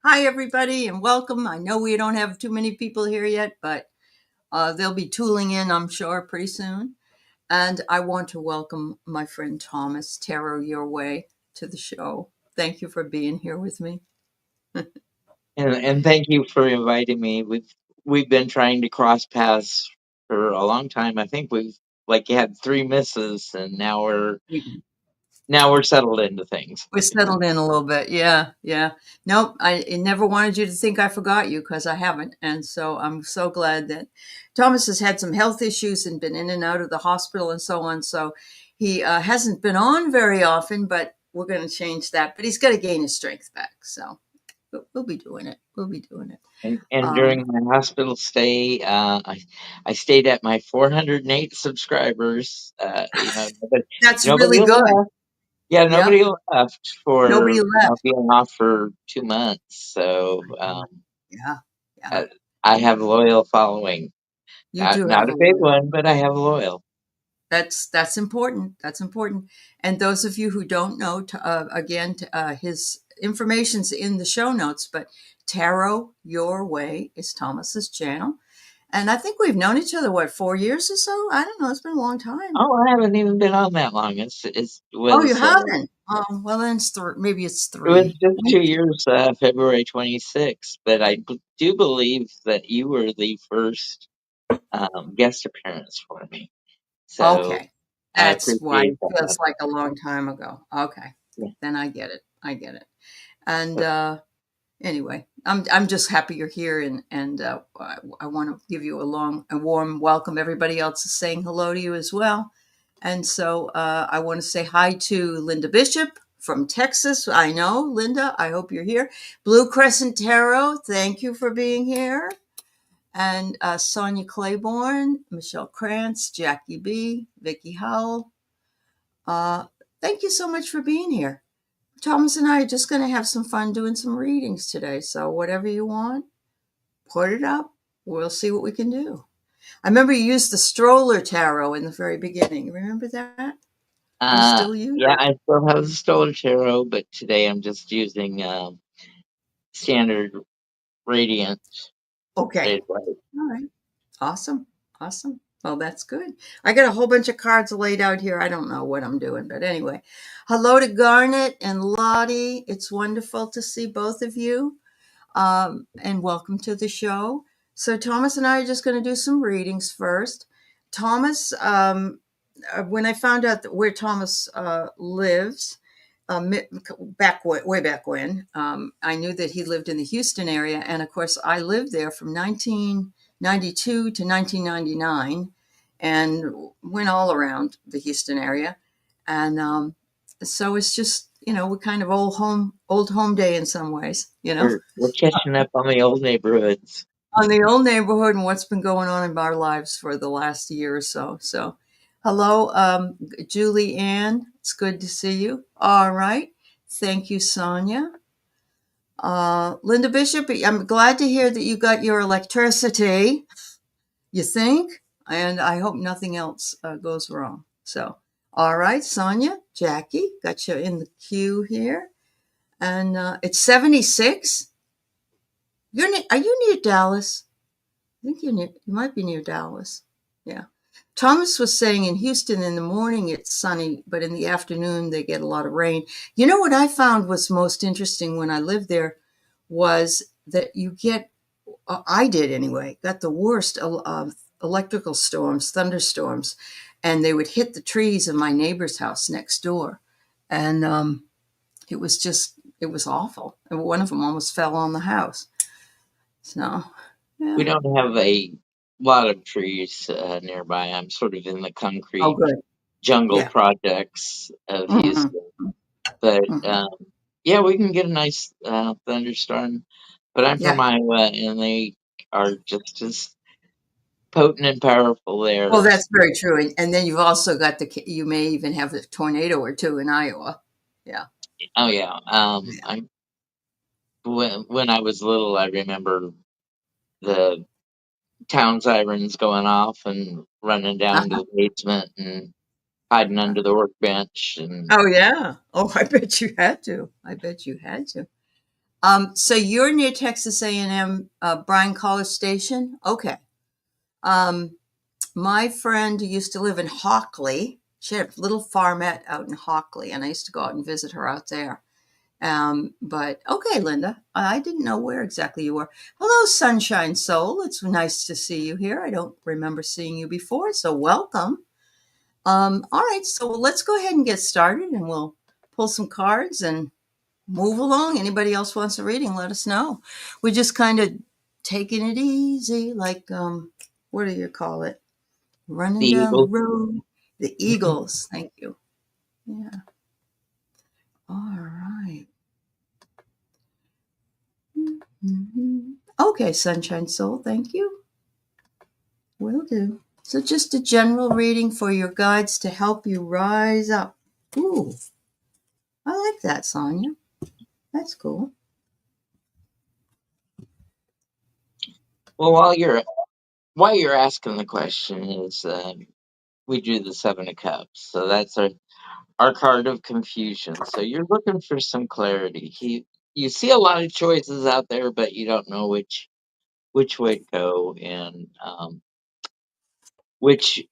Hi, everybody, and welcome. I know we don't have too many people here yet, but they'll be tooling in, I'm sure, pretty soon. And I want to welcome my friend Thomas TarotYourWay to the show. Thank you for being here with me. And thank you for inviting me. We've been trying to cross paths for a long time. I think we've had three misses, and now we're settled into things. We're settled in a little bit. Yeah, yeah. Nope, I never wanted you to think I forgot you because I haven't. And so I'm so glad that Thomas has had some health issues and been in and out of the hospital and so on. So he hasn't been on very often, but we're going to change that. But he's got to gain his strength back. So we'll be doing it. We'll be doing it. And during my hospital stay, I stayed at my 408 subscribers. That's really Nobody good. left. Yeah, Yep. nobody left Nobody for left. being off for 2 months. So Yeah. Yeah. uh, I have a loyal following. You do Not have a a big loyal. one, but I have a loyal. That's important. That's important. And those of you who don't know, again, his information's in the show notes. But Tarot Your Way is Thomas's channel, and I think we've known each other 4 years or so. I don't know. It's been a long time. Oh, I haven't even been on that long. Oh, you haven't? Well, then maybe it's It was three. just 2 years, February 26th, but do believe that you were the first guest appearance for me. So Okay, I that's why appreciate it feels that. like a long time ago. Okay, Yeah. then I get it. I get it. And So, anyway, I'm just happy you're here, and I want to give you a warm welcome. Everybody else is saying hello to you as well, and so I want to say hi to Linda Bishop from Texas. I know Linda. I hope you're here. Blue Crescent Tarot. Thank you for being here. And Sonia Claiborne, Michelle Krantz, Jackie B, Vicky Howell. Uh, Thank you so much for being here. Thomas and I are just going to have some fun doing some readings today. So whatever you want, put it up. We'll see what we can do. I remember you used the stroller tarot in the very beginning. Remember that? Do you still use yeah, it? I still have the Stolen Tarot, but today I'm just using standard Radiant. Okay. Red Light. All right. Awesome. Awesome. Well, that's good. I got a whole bunch of cards laid out here. I don't know what I'm doing, but anyway. Hello to Garnet and Lottie. It's wonderful to see both of you. And welcome to the show. So, Thomas and I are just going to do some readings first. Thomas, when I found out where Thomas lives, way back when, I knew that he lived in the Houston area. And of course, I lived there from 1992 to 1999 and went all around the Houston area. And so it's just, we're kind of old home day in some ways. We're catching up on the old neighborhoods. On the old neighborhood and what's been going on in our lives for the last year or so. So, hello, Julie Ann. It's good to see you. All right. Thank you, Sonia. Linda Bishop, I'm glad to hear that you got your electricity, you think, and I hope nothing else goes wrong. So, all right, Sonia, Jackie, got you in the queue here. And it's 76. Are you near Dallas? I think you might be near Dallas. Yeah. Thomas was saying in Houston in the morning it's sunny, but in the afternoon they get a lot of rain. You know what I found was most interesting when I lived there was that you get, I did anyway, got the worst electrical storms, thunderstorms, and they would hit the trees in my neighbor's house next door. And it was awful. And one of them almost fell on the house. So, yeah. We don't have a lot of trees nearby. I'm sort of in the Oh, concrete good. jungle Yeah. projects of Mhm. Houston. But Mhm. yeah, we can get a nice thunderstorm. But I'm from Yeah. Iowa, and they are just as potent and powerful Well, there. that's very true. And then you've also got you may even have a tornado or two in Iowa. Yeah. Oh yeah. Yeah. When I was little, I remember the town sirens going off and running down to Uh-huh. the basement and hiding Uh-huh. under the workbench. And Oh, yeah. Oh, I bet you had to. I bet you had to. So you're near Texas A&M, Bryan College Station? Okay. Um, my friend who used to live in Hockley, she had a little farmette out in Hockley, and I used to go out and visit her out there. But okay, Linda, I didn't know where exactly you were. Hello, Sunshine Soul. It's nice to see you here. I don't remember seeing you before, so welcome. All right, so let's go ahead and get started, and we'll pull some cards and move along. Anybody else wants a reading, let us know. We're just kind of taking it easy, like what do you call it? The Running down the Eagle. road. The Eagles. Thank you. Yeah. All right. Mm-hmm. Okay, Sunshine Soul. Thank you. Will do. So, just a general reading for your guides to help you rise up. Ooh, I like that, Sonia. That's cool. Well, while you're asking the question, is we drew the Seven of Cups, so that's our card of confusion. So you're looking for some clarity. You see a lot of choices out there, but you don't know which way to go, and which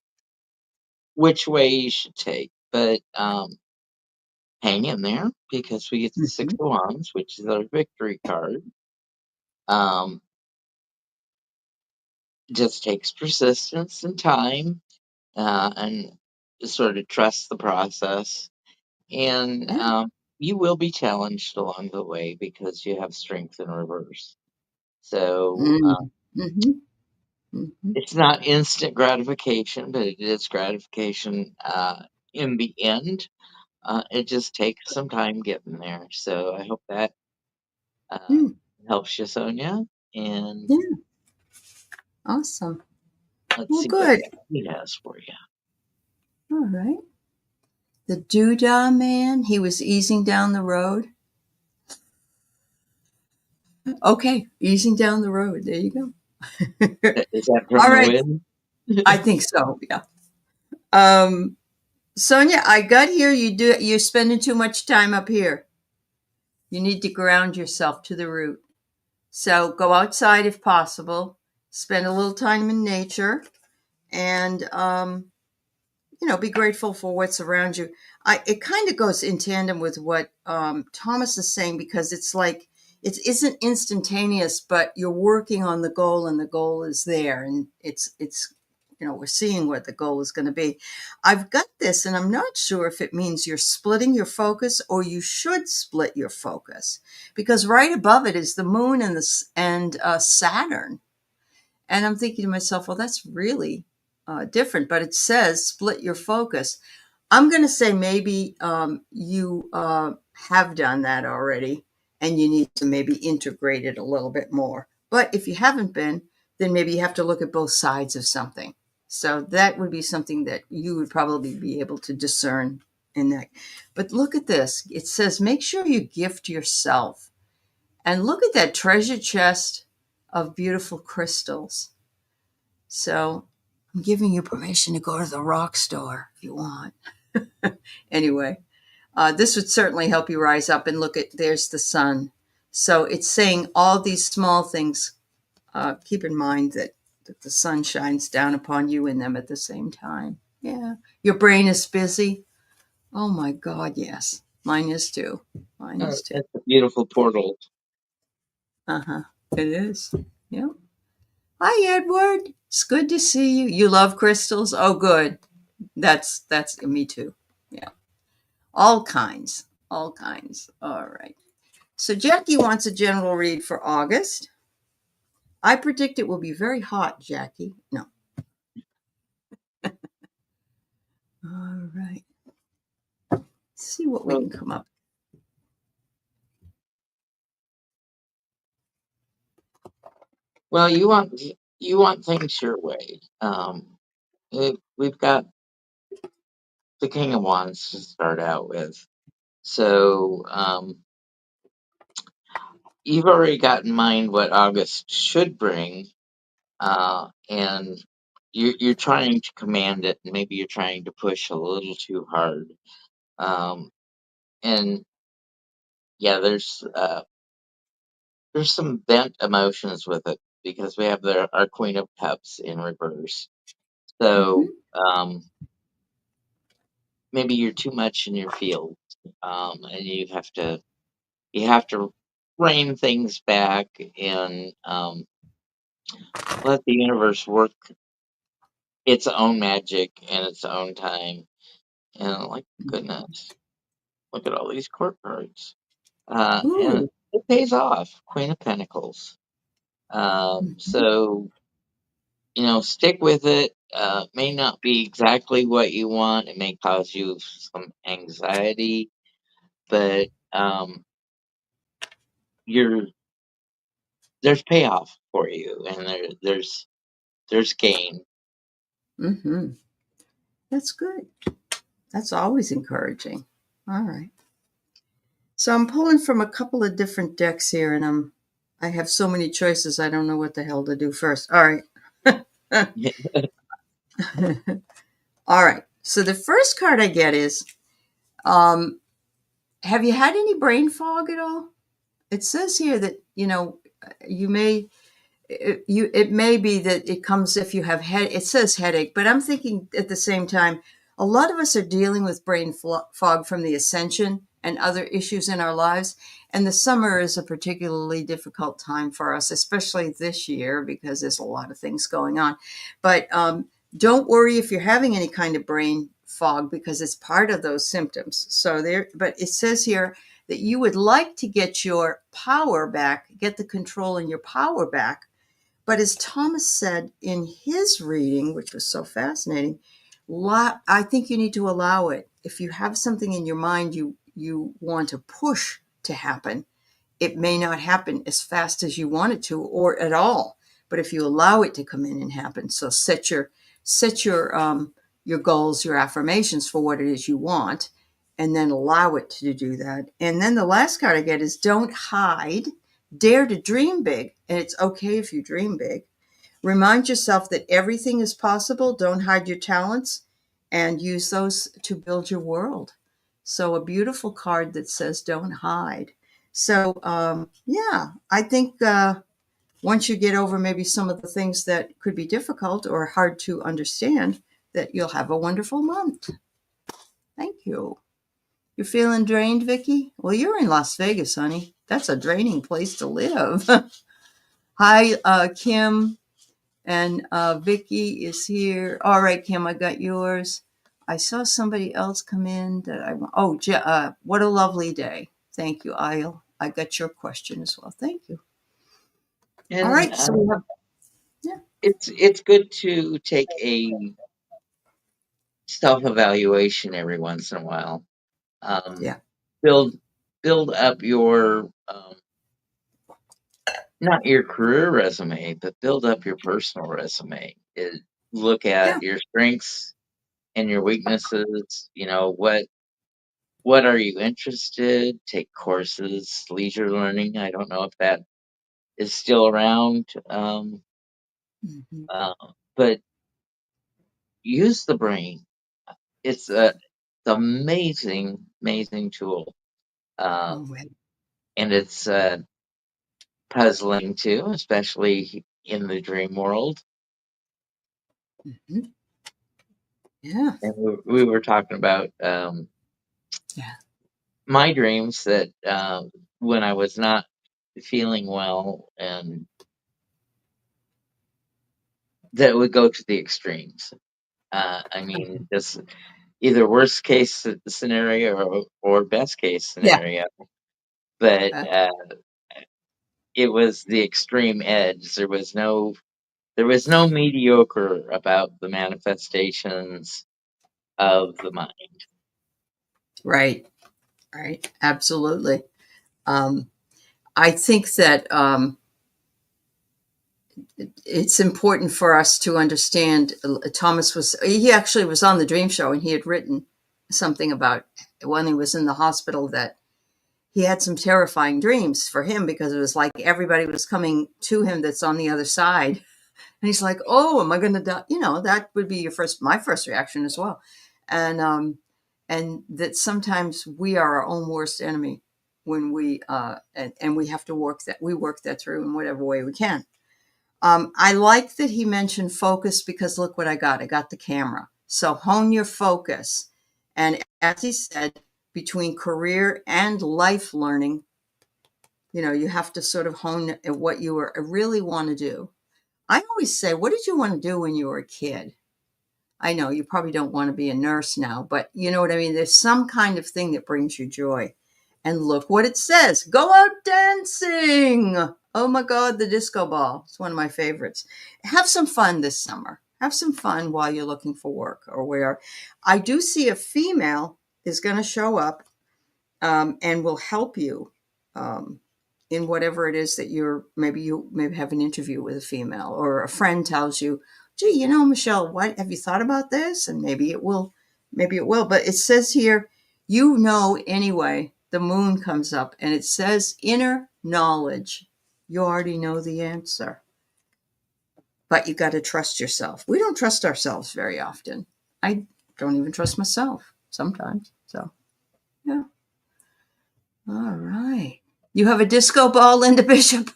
which way you should take. But hang in there, because we get the Six Mm-hmm. of Wands, which is our victory card. Um, just takes persistence and time, and sort of trust the process. And Yeah. you will be challenged along the way because you have strength in reverse. So Mm-hmm. Mm-hmm. it's not instant gratification, but it is gratification in the end. It just takes some time getting there. So I hope that uh, Mm. helps you, Sonia. And Yeah. Awesome. let's Well, see what good. he has for you. All right. The Doodah Man, he was easing down the road. Okay, easing down the road. There you go. Is that All from the right. wind? I think so. Yeah. Um, Sonia, I got here. You're spending too much time up here. You need to ground yourself to the root. So go outside if possible. Spend a little time in nature, and be grateful for what's around you. It kind of goes in tandem with what Thomas is saying, because it's like it isn't instantaneous, but you're working on the goal, and the goal is there, and it's we're seeing what the goal is going to be. I've got this, and I'm not sure if it means you're splitting your focus, or you should split your focus, because right above it is the moon and Saturn, and I'm thinking to myself, well, that's really different, but it says split your focus. I'm going to say maybe you have done that already, and you need to maybe integrate it a little bit more. But if you haven't been, then maybe you have to look at both sides of something. So that would be something that you would probably be able to discern in that. But look at this. It says make sure you gift yourself. And look at that treasure chest of beautiful crystals. So I'm giving you permission to go to the rock store if you want. Anyway, this would certainly help you rise up and look at there's the sun. So it's saying all these small things. Keep in mind that the sun shines down upon you in them at the same time. Yeah. Your brain is busy. Oh my God, yes. Mine is too. Mine is too. That's a beautiful portal. Uh huh. It is. Yep. Hi, Edward. It's good to see you. You love crystals? Oh, good. That's me too. Yeah. All kinds. All kinds. All right. So Jackie wants a general read for August. I predict it will be very hot, Jackie. No. All right. Let's see what we Well, can come up. well, you want things your way. We've got the King of Wands to start out with. So you've already got in mind what August should bring, and you're trying to command it, and maybe you're trying to push a little too hard. And yeah, there's there's some bent emotions with it because we have our Queen of Cups in reverse. So Mm-hmm. maybe you're too much in your field, and you have to rein things back and let the universe work its own magic in its own time. And I'm like, goodness, look at all these court cards. And Ooh. it pays off. Queen of Pentacles. Mm-hmm. So, stick with it. May not be exactly what you want. It may cause you some anxiety, but you're there's payoff for you, and there's gain. Mm-hmm. That's good. That's always encouraging. All right. So I'm pulling from a couple of different decks here, and I have so many choices. I don't know what the hell to do first. All right. All right. So the first card I get is, um, have you had any brain fog at all? It says here that you may it may be that it comes if you have head. It says headache, but I'm thinking at the same time, a lot of us are dealing with brain fog from the ascension and other issues in our lives. And the summer is a particularly difficult time for us, especially this year because there's a lot of things going on. But don't worry if you're having any kind of brain fog because it's part of those symptoms. So there, but it says here that you would like to get your power back, get the control and your power back, but as Thomas said in his reading, which was so fascinating, I think you need to allow it. If you have something in your mind you want to push to happen, it may not happen as fast as you want it to or at all. But if you allow it to come in and happen, so set your goals, your affirmations for what it is you want, and then allow it to do that. And then the last card I get is don't hide, dare to dream big. And it's okay if you dream big. Remind yourself that everything is possible. Don't hide your talents and use those to build your world. So, a beautiful card that says don't hide. So, yeah, I think once you get over maybe some of the things that could be difficult or hard to understand, that you'll have a wonderful month. Thank you. You're feeling drained, Vicky? Well, you're in Las Vegas, honey. That's a draining place to live. Hi, Kim. And Vicky is here. All right, Kim, I got yours. I saw somebody else come in that what a lovely day. Thank you, Isle. I got your question as well. Thank you. All And right, so we have, yeah, it's good to take a self evaluation every once in a while. Um, yeah, build build up your not your career resume, but build up your personal resume. Look yeah. at your strengths and your weaknesses. What are you interested? Take courses, leisure learning. I don't know if that is still around, Mm-hmm. uh, but use the brain. It's amazing, amazing tool, uh, Oh, well. and it's puzzling too, especially in the dream world. Mm-hmm. Yeah, And we were talking about yeah, my dreams that when I was not feeling well, and that would go to the extremes. I mean, just either worst case scenario or best case yeah. scenario. But Uh, it was the extreme edge. There was no mediocre about the manifestations of the mind. right, right. Absolutely. Um, I think that it's important for us to understand. He actually was on the Dream Show and he had written something about when he was in the hospital that he had some terrifying dreams for him because it was like everybody was coming to him that's on the other side. And he's like, oh, am I going to die? That would be my first reaction as well. And, and that sometimes we are our own worst enemy. when we and we have to work that through in whatever way we can. I like that he mentioned focus because look what I got the camera. So hone your focus. And as he said, between career and life learning, you have to sort of hone at what you really want to do. I always say, what did you want to do when you were a kid? I know you probably don't want to be a nurse now, but you know what I mean? There's some kind of thing that brings you joy. And look what it says, go out dancing. Oh my God, the disco ball. It's one of my favorites. Have some fun this summer. Have some fun while you're looking for work or where. I do see a female is going to show up and will help you um, in whatever it is that you maybe have an interview with a female or a friend tells you, gee, Michelle, what have you thought about this? And maybe it will. But it says here, anyway, the moon comes up and it says inner knowledge. You already know the answer, but you got to trust yourself. We don't trust ourselves very often. I don't even trust myself sometimes. So, yeah. All right. You have a disco ball, Linda Bishop?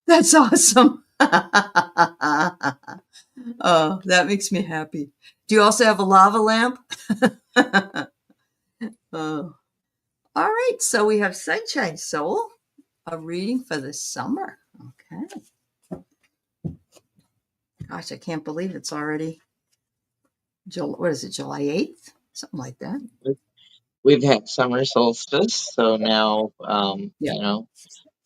That's awesome. Oh, that makes me happy. Do you also have a lava lamp? Oh. All right. So we have Sunshine Soul, a reading for the summer. Okay. Gosh, I can't believe it's already what is it, July 8th? Something like that. We've had summer solstice, so now Yeah.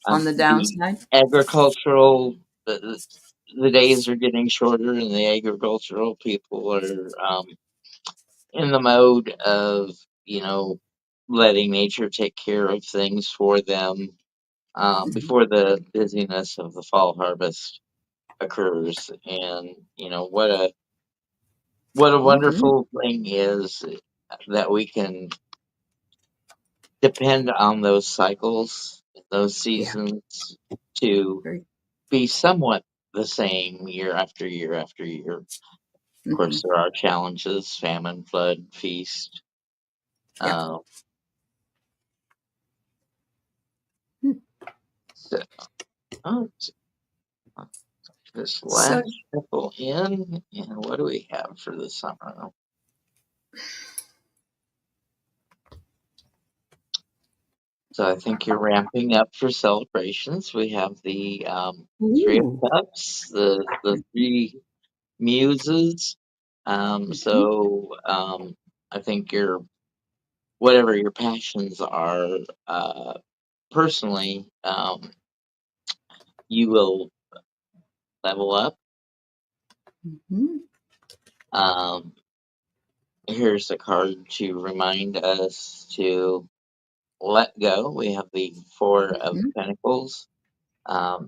On the the downside. agricultural the days are getting shorter, and the agricultural people are in the mode of you know letting nature take care of things for them Mm-hmm. before the busyness of the fall harvest occurs. And what a Mm-hmm. wonderful thing is that we can depend on those cycles, those Yeah. seasons to Very. be somewhat the same year after year after year. Of Mm-hmm. course, there are challenges: famine, flood, feast. Yeah. Uh, so, oh, this So, last shuffle in, and what do we have for the summer? So I think you're ramping up for celebrations. We have the Three of ooh. Cups, the three muses. Mm-hmm. I think your whatever your passions are, personally, you will level up. Mm-hmm. Um, Here's a card to remind us to let go. We have the Four of Mm-hmm. Pentacles.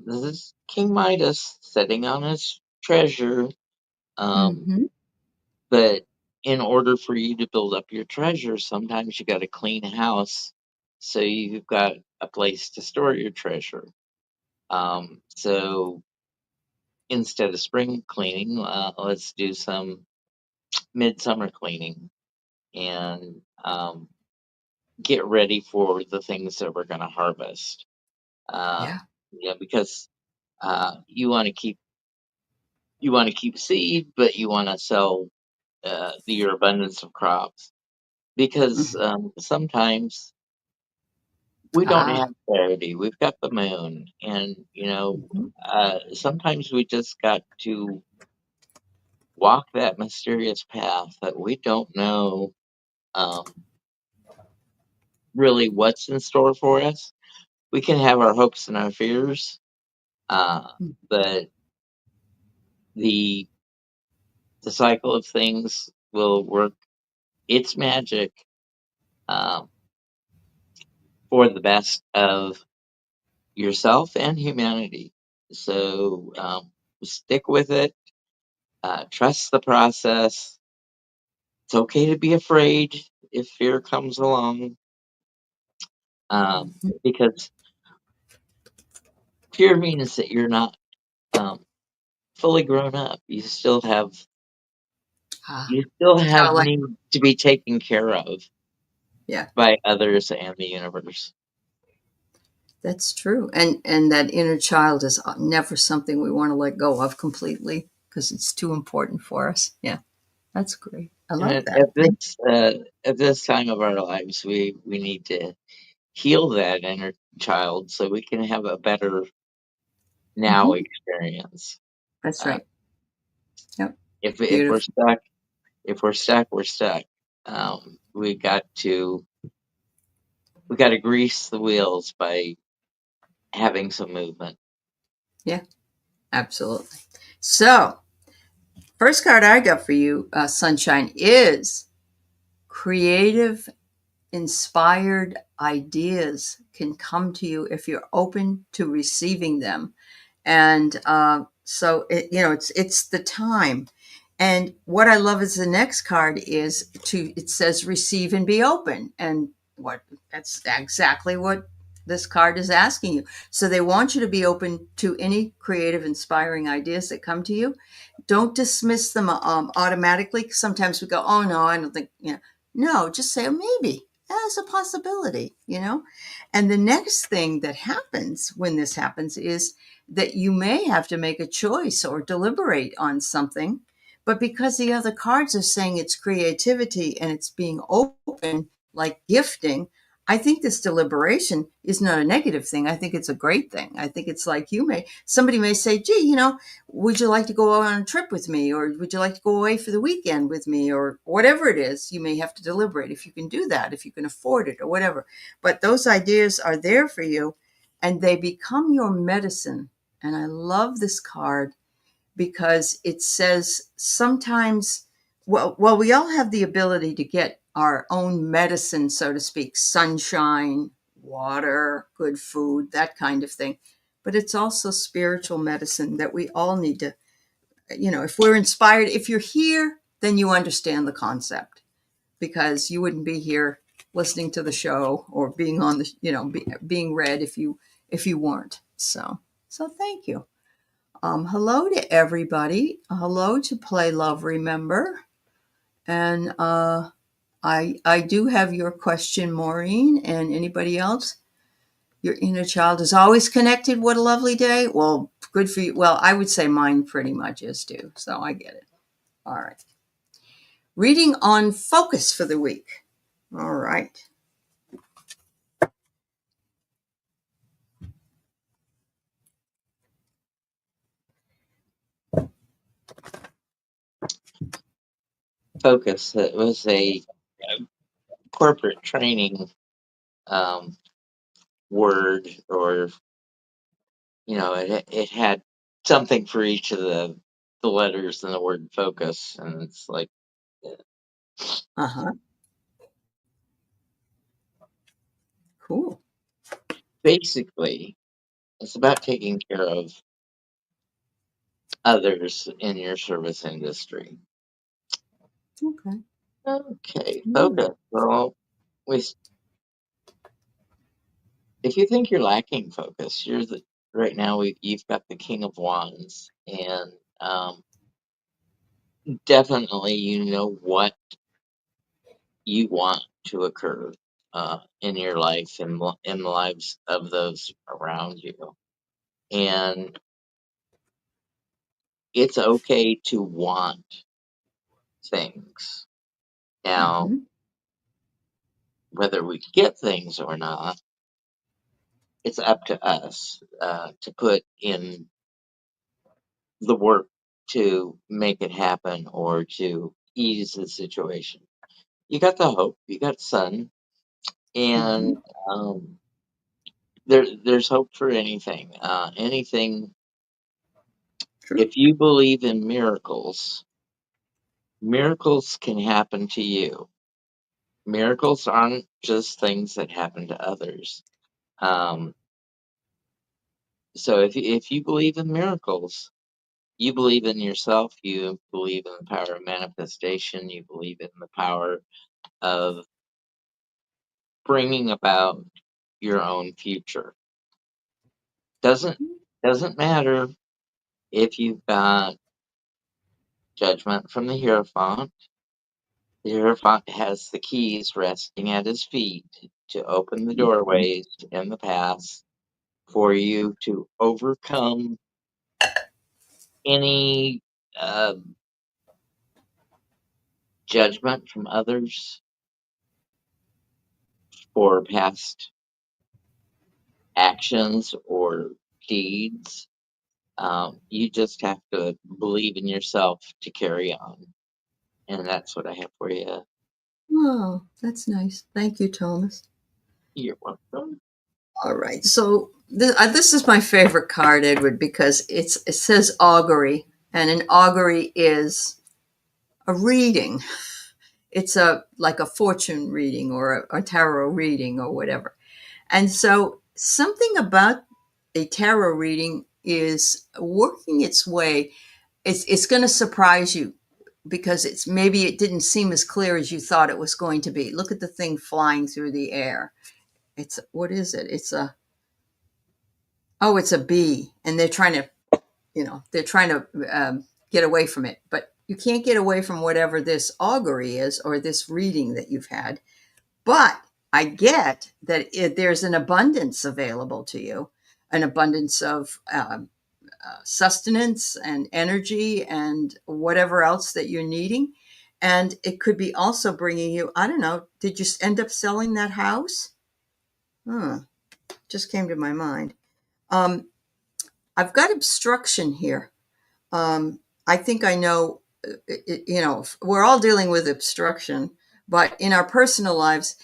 This is King Midas sitting on his treasure. Um, Mm-hmm. but in order for you to build up your treasure, sometimes you got to clean house so you've got a place to store your treasure. So instead of spring cleaning, let's do some midsummer cleaning and get ready for the things that we're going to harvest. Yeah. Because you want to keep seed, but you want to sell your abundance of crops because Mm-hmm. sometimes we don't Ah. have clarity. We've got the moon, and Mm-hmm. sometimes we just got to walk that mysterious path that we don't know um, really what's in store for us. We can have our hopes and our fears, uh, but the the cycle of things will work its magic um, for the best of yourself and humanity. So stick with it. Trust the process. It's okay to be afraid if fear comes along, Mm-hmm. because fear means that you're not um, fully grown up. Ah. You still Kind have of like, need to be taken care of yeah. by others and the universe. That's true. And that inner child is never something we want to let go of completely because it's too important for us. Yeah, that's great. I And love at, that. at this time of our lives, we need to heal that inner child so we can have a better now Hmm. experience. That's Uh, right. Yep. if we're Beautiful. stuck, we're stuck. We got to grease the wheels by having some movement. Yeah, absolutely. So, first card I got for you, Sunshine, is creative, inspired ideas can come to you if you're open to receiving them. And so it's the time. And what I love is the next card is it says receive and be open. And what that's exactly what this card is asking you. So they want you to be open to any creative, inspiring ideas that come to you. Don't dismiss them automatically. Sometimes we go, oh no, I don't think, no, just say, oh, maybe that's a possibility, And the next thing that happens when this happens is that you may have to make a choice or deliberate on something. But because the other cards are saying it's creativity and it's being open, like gifting, I think this deliberation is not a negative thing. I think it's a great thing. I think it's like somebody may say, gee, would you like to go on a trip with me? Or would you like to go away for the weekend with me? Or whatever it is, you may have to deliberate if you can do that, if you can afford it or whatever. But those ideas are there for you and they become your medicine. And I love this card because it says sometimes, well, we all have the ability to get our own medicine, so to speak, sunshine, water, good food, that kind of thing. But it's also spiritual medicine that we all need to, if we're inspired, if you're here, then you understand the concept because you wouldn't be here listening to the show or being on the, being read if you weren't. So thank you. Hello to everybody. Hello to Play Love Remember. And I do have your question, Maureen, and anybody else. Your inner child is always connected. What a lovely day. Well, good for you. Well, I would say mine pretty much is too. So I get it. All right. Reading on focus for the week. All right. Focus. It was a corporate training um, word, or it had something for each of the letters in the word focus, and it's like Uh huh. Cool. basically it's about taking care of others in your service industry. Okay. Okay, Yeah. focus. Well, with if you think you're lacking focus, right now you've got the King of Wands, and definitely you know what you want to occur in your life and in the lives of those around you, and it's okay to want things. Now, Mm-hmm. whether we get things or not, it's up to us to put in the work to make it happen or to ease the situation. You got the hope, you got sun, Mm-hmm. and um, there's hope for anything. Anything. True. If you believe in miracles, miracles can happen to you. Miracles aren't just things that happen to others. Um, so if you believe in miracles, you believe in yourself. You believe in the power of manifestation. You believe in the power of bringing about your own future. Doesn't doesn't matter if you've got judgment from the Hierophant. The Hierophant has the keys resting at his feet to open the Mm-hmm. doorways and the paths. for you to overcome any uh, judgment from others for past actions or deeds. You just have to believe in yourself to carry on. And that's what I have for you. Oh, that's nice. Thank you, Thomas. You're welcome. All right. So this is my favorite card, Edward, because it says augury, and an augury is a reading. It's a like a fortune reading or a tarot reading or whatever. And so something about a tarot reading is working its way. It's going to surprise you because it's maybe it didn't seem as clear as you thought it was going to be. Look at the thing flying through the air. It's what is it? It's a bee, and they're trying to get away from it, but you can't get away from whatever this augury is or this reading that you've had. But I get that there's an abundance available to you, an abundance of sustenance and energy and whatever else that you're needing. And it could be also bringing you, I don't know, did you end up selling that house? Huh, just came to my mind. Um, I've got obstruction here. I think I know, we're all dealing with obstruction, but in our personal lives,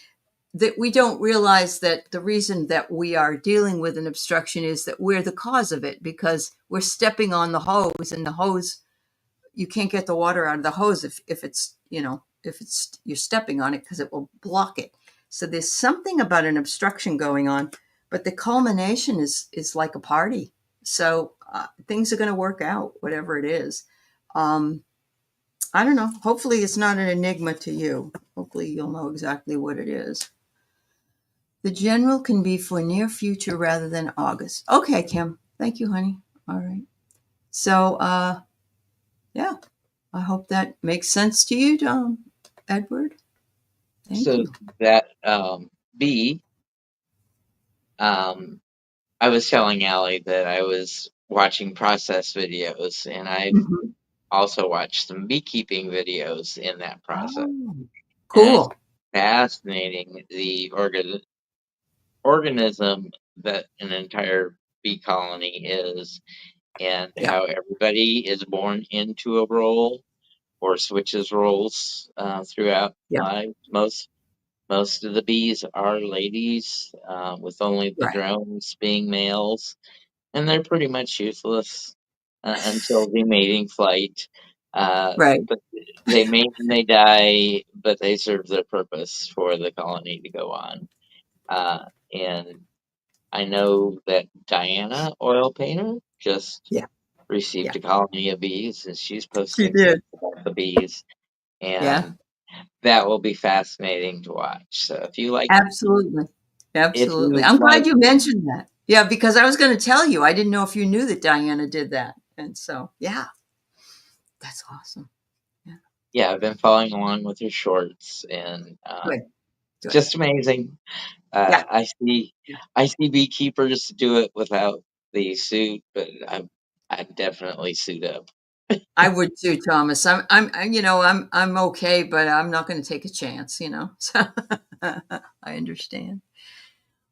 that we don't realize that the reason that we are dealing with an obstruction is that we're the cause of it because we're stepping on the hose, and the hose, you can't get the water out of the hose if it's, if it's you're stepping on it because it will block it. So there's something about an obstruction going on, but the culmination is like a party. So things are going to work out, whatever it is. Um, I don't know. Hopefully, it's not an enigma to you. Hopefully, you'll know exactly what it is. The general can be for near future rather than August. Okay, Kim. Thank you, honey. All right. So, yeah, I hope that makes sense to you, Edward. Thank So you. that B, I was telling Aley that I was watching process videos, and I've Mhm. also watched some beekeeping videos in that process. Oh, And it's cool. fascinating the organism that an entire bee colony is, and Yeah, how everybody is born into a role or switches roles throughout yeah, life. Most of the bees are ladies, with only the right, drones being males, and they're pretty much useless until the mating flight. right. But they mate and they die, but they serve their purpose for the colony to go on. And I know that Diana, oil painter, just Yeah, received yeah. a colony of bees, and she's She posting things did. about the bees, Yeah, and that will be fascinating to watch. So absolutely. if Absolutely. you I'm glad like, you mentioned that. Yeah, because I was going to tell you, I didn't know if you knew that Diana did that. And so, yeah, that's awesome. Yeah, yeah, I've been following along with her shorts, and good, good. just amazing. Yeah, yeah. I see beekeepers do it without the suit, but I definitely suit up. I would too, Thomas. I'm okay, but I'm not going to take a chance. So I understand.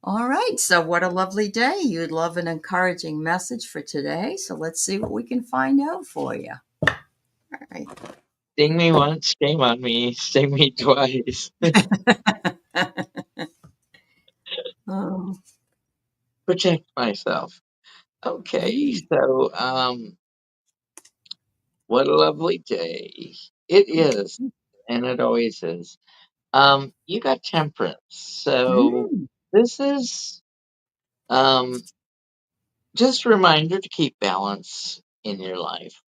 All right. So what a lovely day. You'd love an encouraging message for today. So let's see what we can find out for you. All right. Sting me once, shame on me. Sting me twice. Oh, Protect myself. Okay, yeah. so what a lovely day. It is, and it always is. You got temperance. So Mm, this is um just a reminder to keep balance in your life.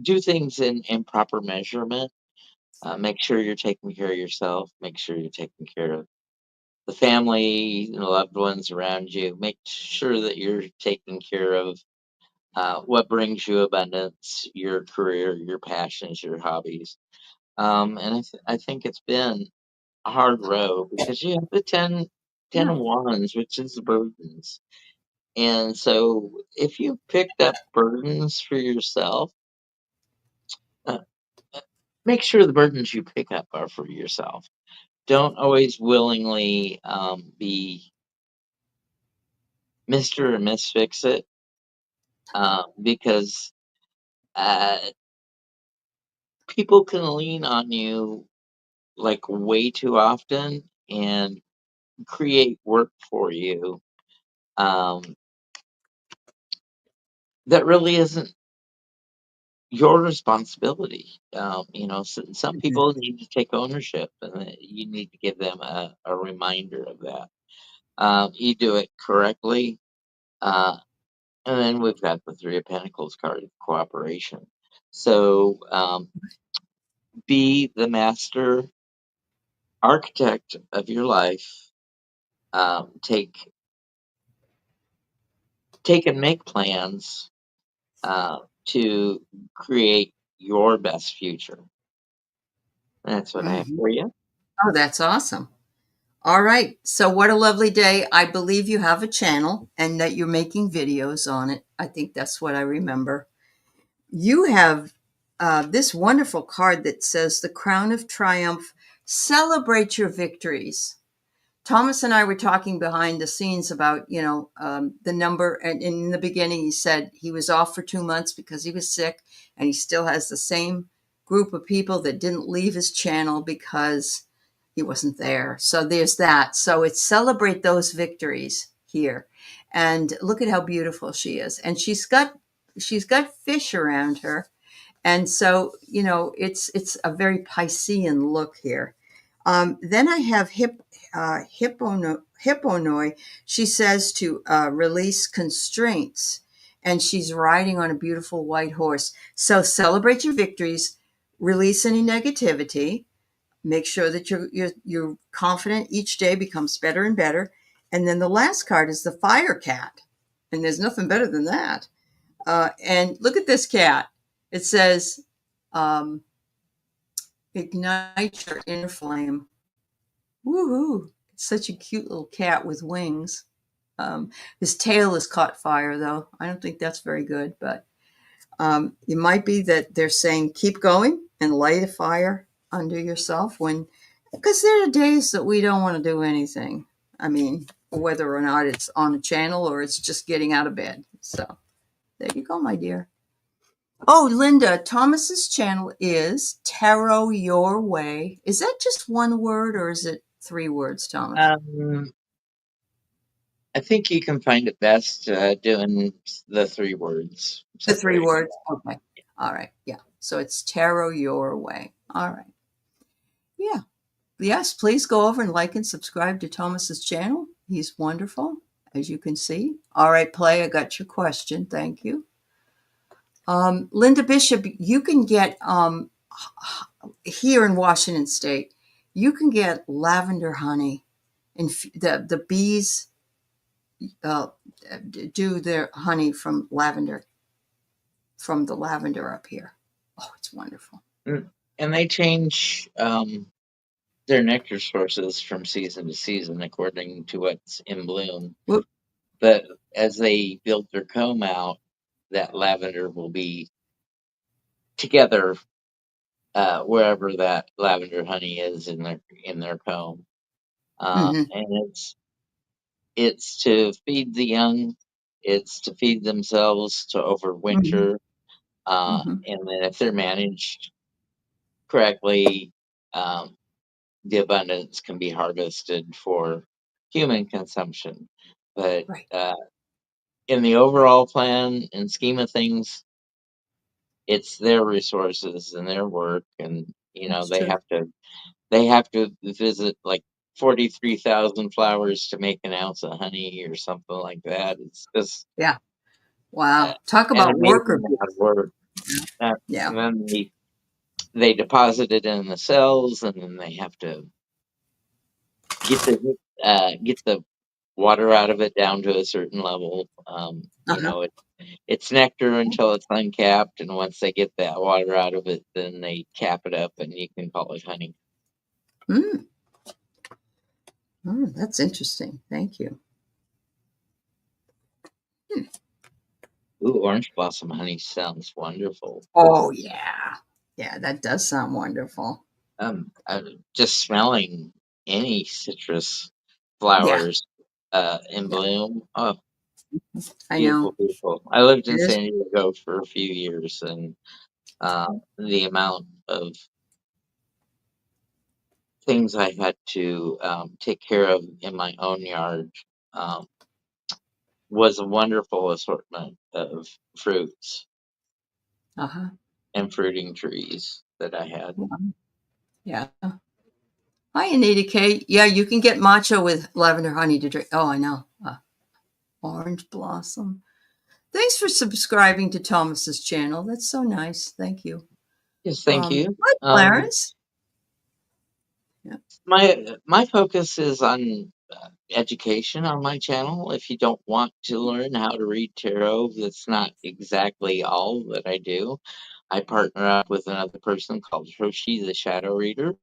Do things in proper measurement. Make sure you're taking care of yourself. Make sure you're taking care of the family and the loved ones around you. Make sure that you're taking care of what brings you abundance, your career, your passions, your hobbies. And I think it's been a hard road because you have the Ten Yeah. of Wands, which is the burdens. And so if you picked up burdens for yourself, uh, make sure the burdens you pick up are for yourself. Don't always willingly be Mr. or Miss Fix It, because uh, people can lean on you like way too often and create work for you um, that really isn't your responsibility. Some Mhm. people need to take ownership, and you need to give them a reminder of that. You do it correctly. Uh, and then we've got the Three of Pentacles card of cooperation. So be the master architect of your life. Take and make plans uh, to create your best future. That's what I have Mhm. for you. Oh, that's awesome. All right. So, what a lovely day. I believe you have a channel and that you're making videos on it. I think that's what I remember. You have this wonderful card that says the Crown of Triumph. Celebrate your victories. Thomas and I were talking behind the scenes about, the number. And in the beginning, he said he was off for 2 months because he was sick, and he still has the same group of people that didn't leave his channel because he wasn't there. So there's that. So it's celebrate those victories here, and look at how beautiful she is. And she's got fish around her, and so it's a very Piscean look here. Then I have Hipponoi. She says to release constraints, and she's riding on a beautiful white horse. So celebrate your victories, release any negativity, make sure that you're confident. Each day becomes better and better. And then the last card is the fire cat, and there's nothing better than that. And look at this cat. It says, um, "Ignite your inner flame." Woohoo! It's such a cute little cat with wings. His tail has caught fire, though. I don't think that's very good, but it might be that they're saying keep going and light a fire under yourself because there are days that we don't want to do anything. I mean, whether or not it's on a channel or it's just getting out of bed. So there you go, my dear. Oh, Linda, Thomas's channel is Tarot Your Way. Is that just one word or is it 3 words, Thomas? Um, I think you can find it best doing the 3 words The three separated. words? Okay. All right. Yeah. So it's Tarot Your Way. All right. Yeah. Yes, please go over and like and subscribe to Thomas's channel. He's wonderful, as you can see. All right, Play, I got your question. Thank you. Linda Bishop, you can get here in Washington State, you can get lavender honey, and the bees uh, do their honey from the lavender up here. Oh, it's wonderful. And they change their nectar sources from season to season according to what's in bloom. Whoop. But as they build their comb out, that lavender will be together wherever that lavender honey is in their comb. Mm-hmm. And it's to feed the young, it's to feed themselves to Mm-hmm. overwinter, Mm-hmm. and then if they're managed correctly, um, the abundance can be harvested for human consumption. But Right. in the overall plan and scheme of things, it's their resources and their work, and That's they true. have to visit like 43,000 flowers to make an ounce of honey or something like that. It's just Yeah. uh, Wow. Talk an about amazing worker amount of work. Yeah. And then they deposit it in the cells, and then they have to get the water out of it down to a certain level. Uh-huh. It's nectar until it's uncapped, and once they get that water out of it, then they cap it up, and you can call it honey. Mm. Oh, that's interesting. Thank you. Hmm. Ooh, orange blossom honey sounds wonderful. Oh, yeah. Yeah, that does sound wonderful. Just smelling any citrus Yeah, flowers in yeah, bloom. Oh, I beautiful, know. beautiful. I lived It in is. San Diego for a few years, and the amount of things I had to take care of in my own yard um, was a wonderful assortment of fruits Uh-huh. and fruiting trees that I had. Yeah. Hi, Anita K. Yeah, you can get matcha with lavender honey to drink. Oh, I know. Orange blossom. Thanks for subscribing to Thomas's channel. That's so nice. Thank you. Yes, thank you. Hi, Clarence. Yeah. My focus is on education on my channel. If you don't want to learn how to read tarot, that's not exactly all that I do. I partner up with another person called Hershey, the Shadow Reader,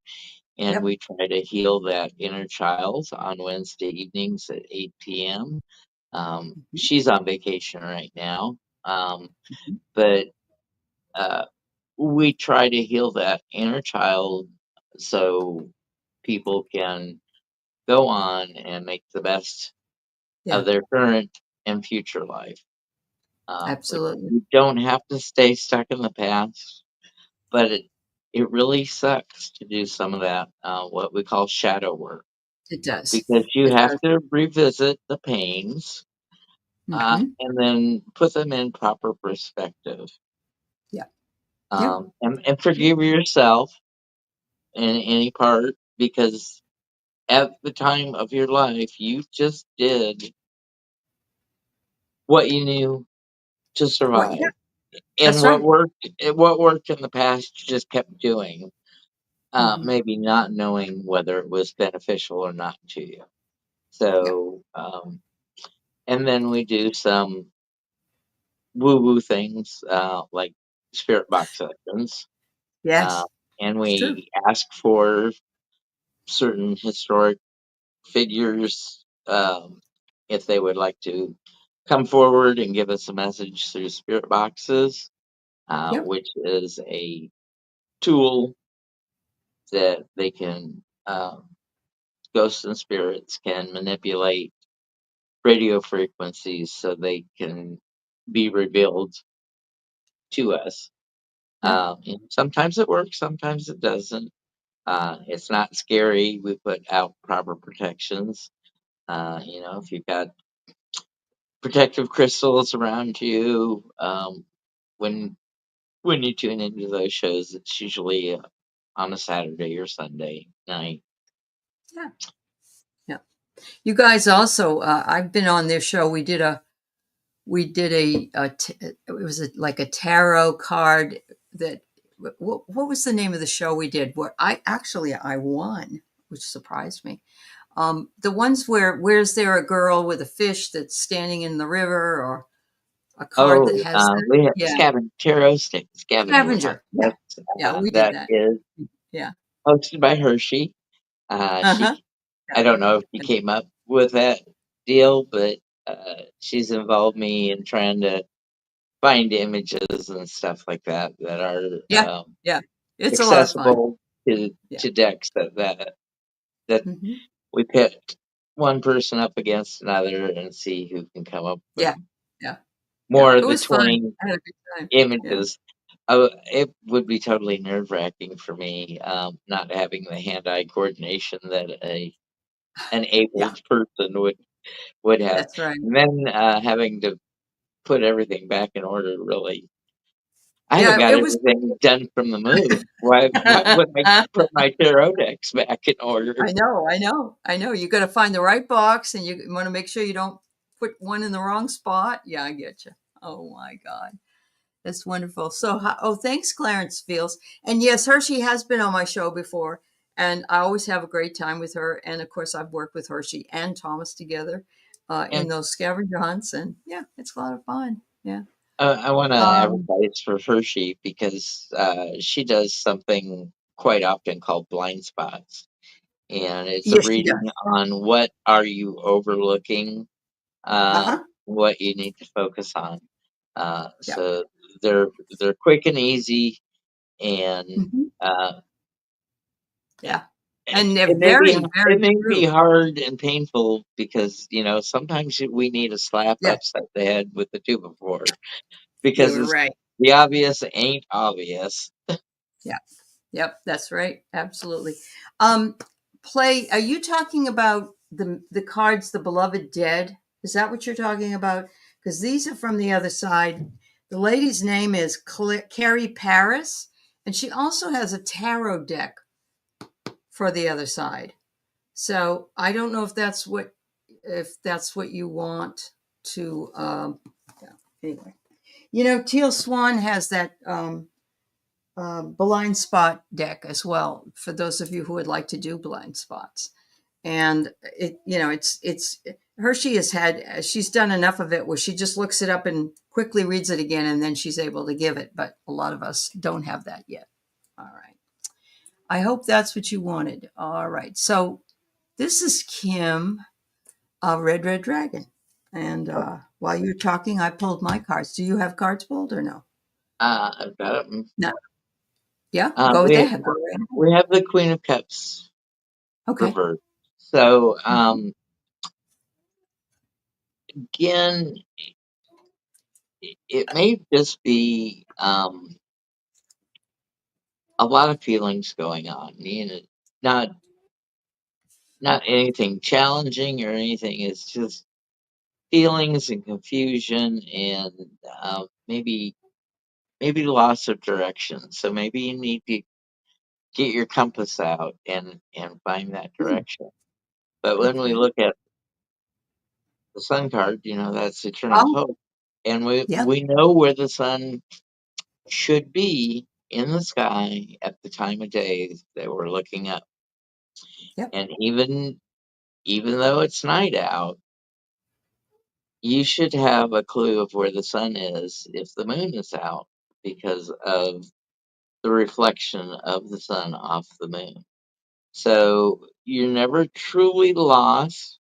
and Yep. we try to heal that inner child on Wednesday evenings at 8 p.m. Mhm. She's on vacation right now, Mhm. but uh, we try to heal that inner child so people can go on and make the best of Yeah, their current and future life. absolutely. We don't have to stay stuck in the past, but it really sucks to do some of that what we call shadow work It does. because you It have does. to revisit the pains Hmm. and then put them in proper perspective Yeah. Yep. and forgive yourself in any part because at the time of your life you just did what you knew to What? Yeah. survive. And That's right. what worked in the past, you just kept doing, Hmm. maybe not knowing whether it was beneficial or not to you. Yeah. So, and then we do some woo woo things like spirit box sessions, uh, Yes. and It's true. we ask for certain historic figures if they would like to come forward and give us a message through spirit boxes, Yep. which is a tool that they can ghosts and spirits can manipulate radio frequencies so they can be revealed to us. Yep. And sometimes it works, sometimes it doesn't. It's not scary. We put out proper protections. If you've got protective crystals around you, when when you tune into those shows, it's usually on a Saturday or Sunday night. Yeah. Yeah. You guys also, I've been on their show. It was like a tarot card that, what was the name of the show we did? Where I won, which surprised me. The ones where's there a girl with a fish that's standing in the river, or a card that Oh, has that? we have Yeah. tarot stick scavenger hunt. Scavenger. Yeah. That's Yeah. We did that that. is Yeah. hosted by Hershey. Uh-huh. I don't know if she Yeah. came up with that deal, but she's involved me in trying to find images and stuff like that that are Yeah. Yeah. It's a lot of fun. accessible Yeah. to decks that Hmm. we pit one person up against another and see who can come up with Yeah. Yeah. Yeah. more It of the was fun. 20 I had a good time. Yeah. images. It would be totally nerve wracking for me, not having the hand eye coordination that an Yeah. abled person would have, That's right. and then having to put everything back in order. Really, I haven't Yeah. got It was. everything done from the move. Why would I put my tarot decks back in order? I know, I know, I know. You got to find the right box, and you want to make sure you don't put one in the wrong spot. Yeah, I get you. Oh my God, that's wonderful. So, thanks, Clarence Fields. And yes, Hershey has been on my show before, and I always have a great time with her. And of course, I've worked with Hershey and Thomas together in And those scavenger hunts, and yeah, it's a lot of fun. Yeah. I want to Um, advertise for Hershey because she does something quite often called blind spots. and it's a Yes, she reading does. on what are you overlooking, Uh-huh. what you need to focus on. Yeah. So they're quick and easy, and Hmm. uh, Yeah. it And they're may be very, it very may be true. hard and painful because sometimes we need a slap Yeah. upside the head with the two before because You're it's right. the obvious ain't obvious. Yeah. Yep. That's right. Absolutely. Um, Play. Are you talking about the cards, the beloved dead? Is that what you're talking about? Because these are from the other side. The lady's name is Carrie Paris, and she also has a tarot deck for the other side. So I don't know if that's what you want to. Yeah. Anyway, Teal Swan has that blind spot deck as well. For those of you who would like to do blind spots, and it's Hershey she's done enough of it where she just looks it up and quickly reads it again, and then she's able to give it. But a lot of us don't have that yet. All right. I hope that's what you wanted. All right. So this is Kim, Red Red Dragon. And while you're talking, I pulled my cards. Do you have cards pulled or no? I've got it. No. Yeah, Uh, go we ahead. Go right ahead. we have the Queen of Cups Okay. reversed. So Mhm. again, it may just be a lot of feelings going on. Not not anything challenging or anything. It's just feelings and confusion and maybe loss of direction. So maybe you need to get your compass out and find that Hmm. direction. But when we Okay. look at the sun card, that's eternal Oh, hope. And we yep. we know where the sun should be in the sky at the time of day that we're looking up. Yep. And even though it's night out, you should have a clue of where the sun is if the moon is out because of the reflection of the sun off the moon. So you're never truly lost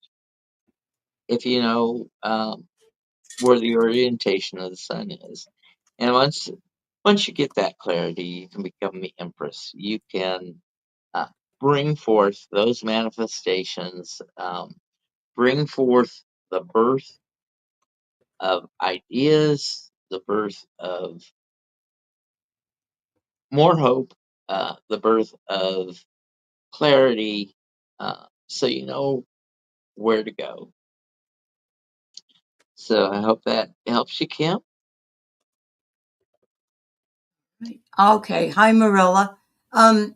if you know where the orientation of the sun is. And once you get that clarity, you can become the empress. You can uh, bring forth those manifestations, bring forth the birth of ideas, the birth of more hope, the birth of clarity, so you know where to go. So I hope that helps you, Kim. Right. Okay. Hi, Marilla. Um,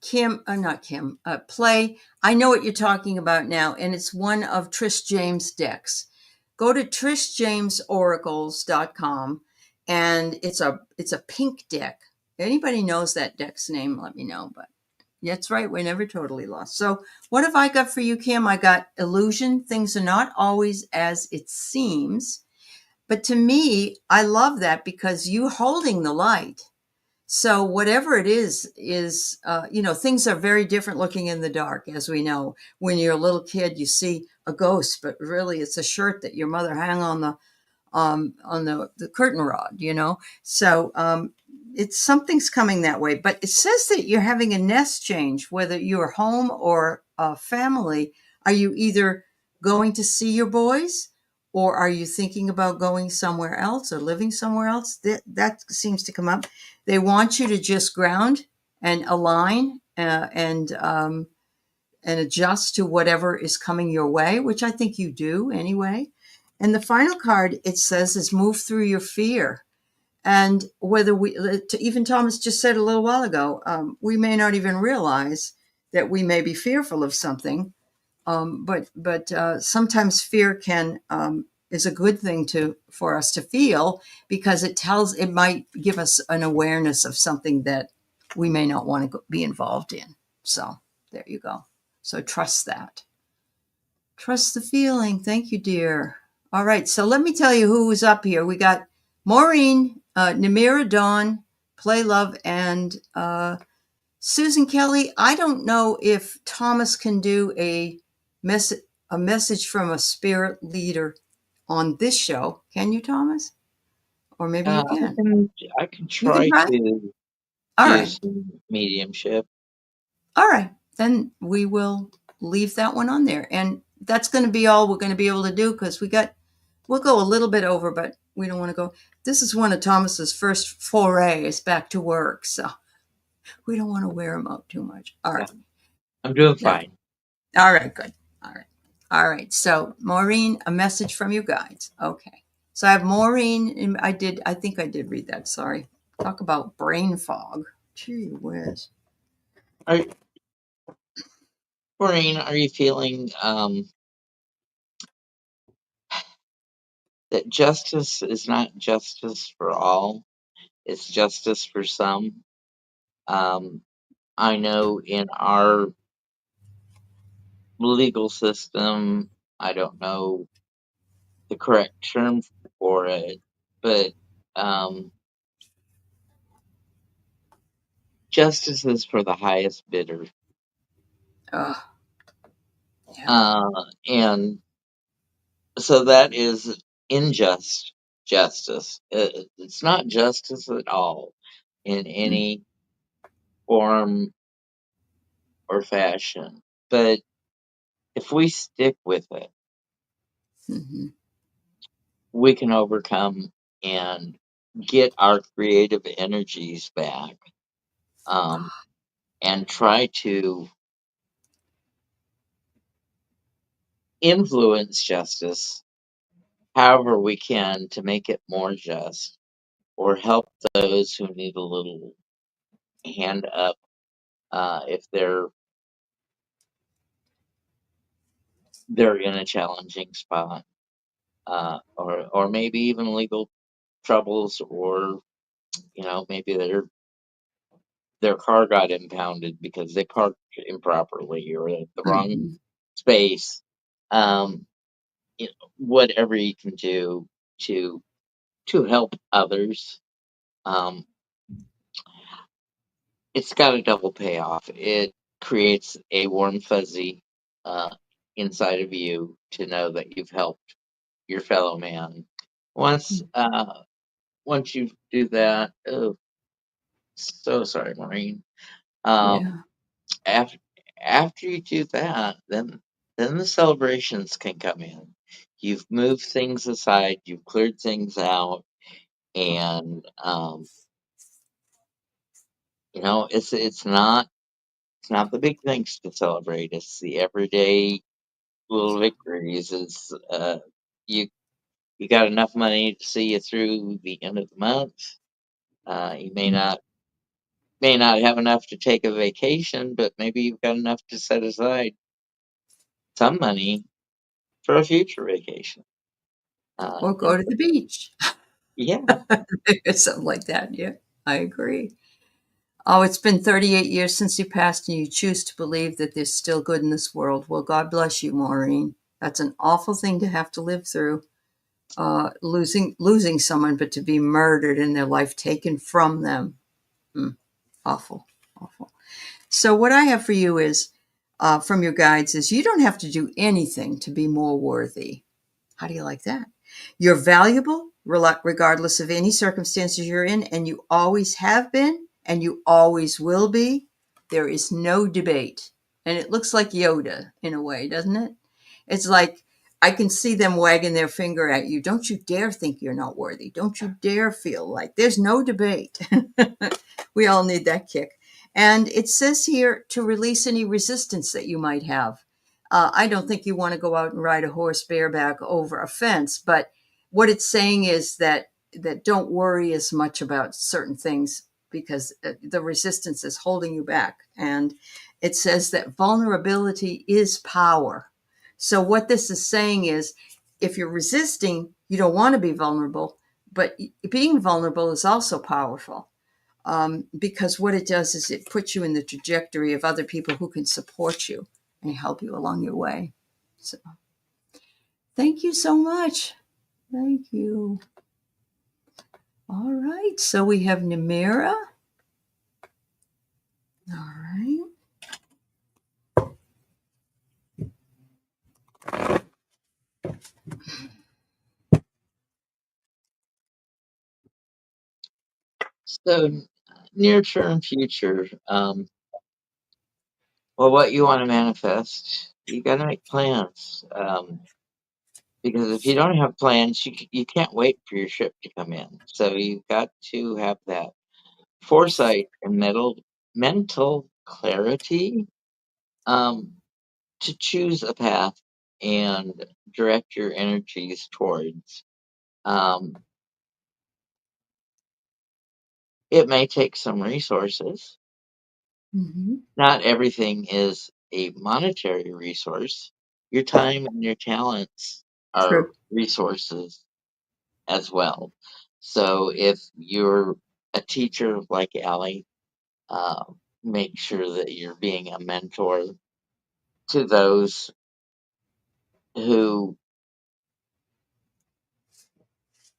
Kim, not Kim, Play. I know what you're talking about now, and it's one of Trish James' decks. Go to trishjamesoracles.com, and it's a pink deck. Anybody knows that deck's name, let me know. But that's right, we're never totally lost. So, what have I got for you, Kim? I got illusion. Things are not always as it seems. But to me, I love that because you holding the light. So whatever it is things are very different looking in the dark, as we know. When you're a little kid, you see a ghost, but really it's a shirt that your mother hung on the curtain rod. So it's something's coming that way. But it says that you're having a nest change, whether you're home or a family. Are you either going to see your boys, or are you thinking about going somewhere else or living somewhere else? That seems to come up. They want you to just ground and align and adjust to whatever is coming your way, which I think you do anyway. And the final card it says is move through your fear. And whether even Thomas just said a little while ago, we may not even realize that we may be fearful of something. But sometimes fear can is a good thing for us to feel because it might give us an awareness of something that we may not want to be involved in. So there you go. So trust that. Trust the feeling. Thank you, dear. All right. So let me tell you who was up here. We got Maureen, Namira Dawn, Play Love, and Susan Kelly, I don't know if Thomas can do mess- a message from a spirit leader on this show. Can you, Thomas? Or maybe you can. I can You can try try. to All do right. some mediumship. All right. Then we will leave that one on there. And that's going to be all we're going to be able to do because we'll go a little bit over, but we don't want to go. This is one of Thomas's first forays back to work. So we don't want to wear him out too much. All Yeah, right. I'm doing Yeah. fine. All right. Good. All right. All right. So Maureen, a message from you guys. Okay. So I have Maureen. And I think I did read that. Sorry. Talk about brain fog. Gee whiz. Are, Maureen, are you feeling that justice is not justice for all? It's justice for some. Um, I know in our legal system, I don't know the correct term for it, but um, justice is for the highest bidder. Oh, yeah. Uh, and so that is unjust justice. It's not justice at all in any form or fashion. But if we stick with it, Mm-hmm. we can overcome and get our creative energies back, um, and try to influence justice however we can to make it more just or help those who need a little hand up, if they're in a challenging spot, or maybe even legal troubles, or maybe their car got impounded because they parked improperly or at the wrong Mm-hmm. space. Um, Whatever you can do to help others, um, it's got a double payoff. It creates a warm fuzzy uh, inside of you to know that you've helped your fellow man. Once once you do that, oh, so sorry, Maureen. Um, Yeah. after you do that, then the celebrations can come in. You've moved things aside, you've cleared things out, and it's not the big things to celebrate. It's the everyday little victories. It's you you got enough money to see you through the end of the month. You may not have enough to take a vacation, but maybe you've got enough to set aside some money for a future vacation. Or And go to the beach. yeah, Something like that. Yeah. I agree. Oh, it's been 38 years since you passed, and you choose to believe that there's still good in this world. Well, God bless you, Maureen. That's an awful thing to have to live through. Losing someone, but to be murdered and their life taken from them. Awful, awful. So what I have for you is, from your guides, is you don't have to do anything to be more worthy. How do you like that? You're valuable regardless of any circumstances you're in, and you always have been, and you always will be. There is no debate. And it looks like Yoda in a way, doesn't it? It's like I can see them wagging their finger at you. Don't you dare think you're not worthy. Don't you dare feel like there's no debate. We all need that kick. And it says here to release any resistance that you might have. I don't think you want to go out and ride a horse bareback over a fence, but what it's saying is that don't worry as much about certain things because the resistance is holding you back. And it says that vulnerability is power. So what this is saying is if you're resisting, you don't want to be vulnerable, but being vulnerable is also powerful. Because what it does is it puts you in the trajectory of other people who can support you and help you along your way. So thank you so much. Thank you. All right. So we have Namira. All So, near term future, well, what you want to manifest, you got to make plans. Because if you don't have plans, you can't wait for your ship to come in. So you've got to have that foresight and mental clarity, um, to choose a path and direct your energies towards. Um, it may take some resources. Mm-hmm. Not everything is a monetary resource. Your time and your talents are True. resources as well. So if you're a teacher like Aley, uh, make sure that you're being a mentor to those who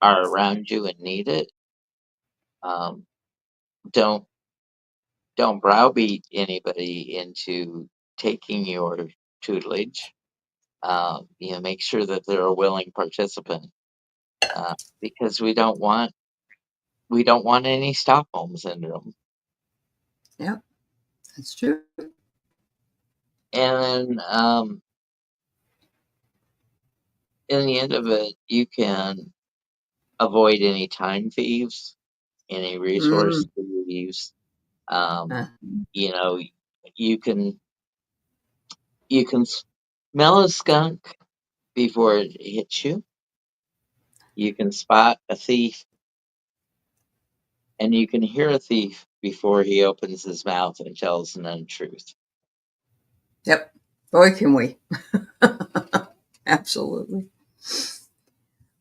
are around you and need it. Um, don't don't browbeat anybody into taking your tutelage. Make sure that they're a willing participant, because we don't want any Stockholm syndrome. Yep, that's true. And then, in the end of it, you can avoid any time thieves, any resource Mm. thieves. Um, Uh, you know, you can you can smell a skunk before it hits you. You can spot a thief, and you can hear a thief before he opens his mouth and tells an untruth. yep. Boy, can we. Absolutely.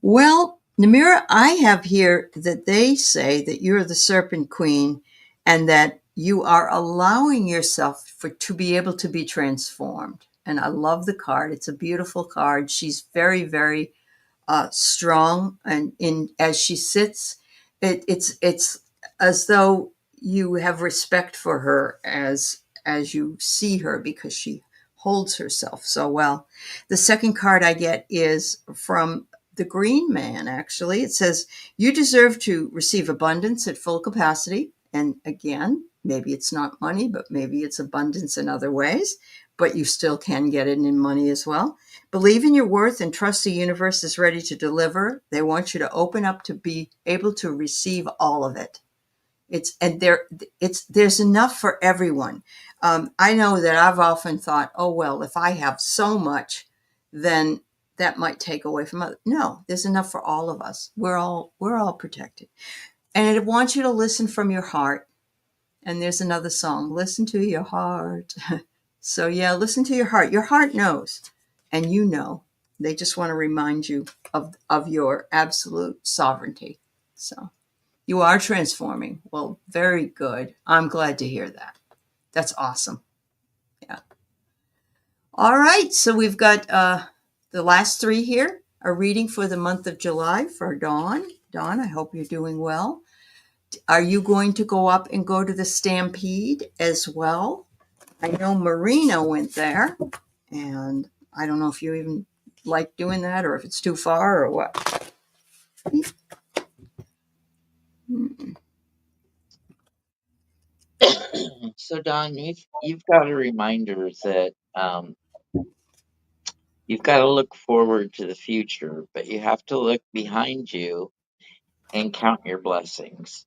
Well, Namira, I have here that they say that you're the Serpent Queen and that you are allowing yourself to be able to be transformed. And I love the card. It's a beautiful card. She's very, very strong, and in as she sits, it's as though you have respect for her as you see her because she holds herself so well. The second card I get is from the Green Man. Actually, it says you deserve to receive abundance at full capacity, and again, maybe it's not money, but maybe it's abundance in other ways. But you still can get it in money as well. Believe in your worth and trust the universe is ready to deliver. They want you to open up to be able to receive all of it. There's enough for everyone. I know that I've often thought, oh well, if I have so much, then that might take away from others. No, there's enough for all of us. We're all protected, and it wants you to listen from your heart. And there's another song, listen to your heart. So yeah, listen to your heart. Your heart knows, and you know. They just want to remind you of your absolute sovereignty. So you are transforming. Well, very good. I'm glad to hear that. That's awesome. Yeah. All right. So we've got the last three here. A reading for the month of July for Dawn. Dawn, I hope you're doing well. Are you going to go up and go to the Stampede as well? I know Marina went there, and I don't know if you even like doing that or if it's too far or what. So, Don, you've got a reminder that, you've got to look forward to the future, but you have to look behind you and count your blessings.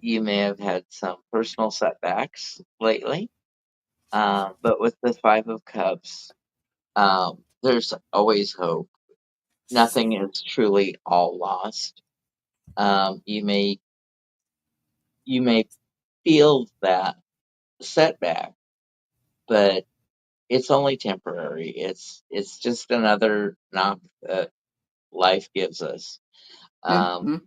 You may have had some personal setbacks lately, but with the Five of Cups, there's always hope. Nothing is truly all lost. You may feel that setback, but it's only temporary. It's just another knock that life gives us. Um,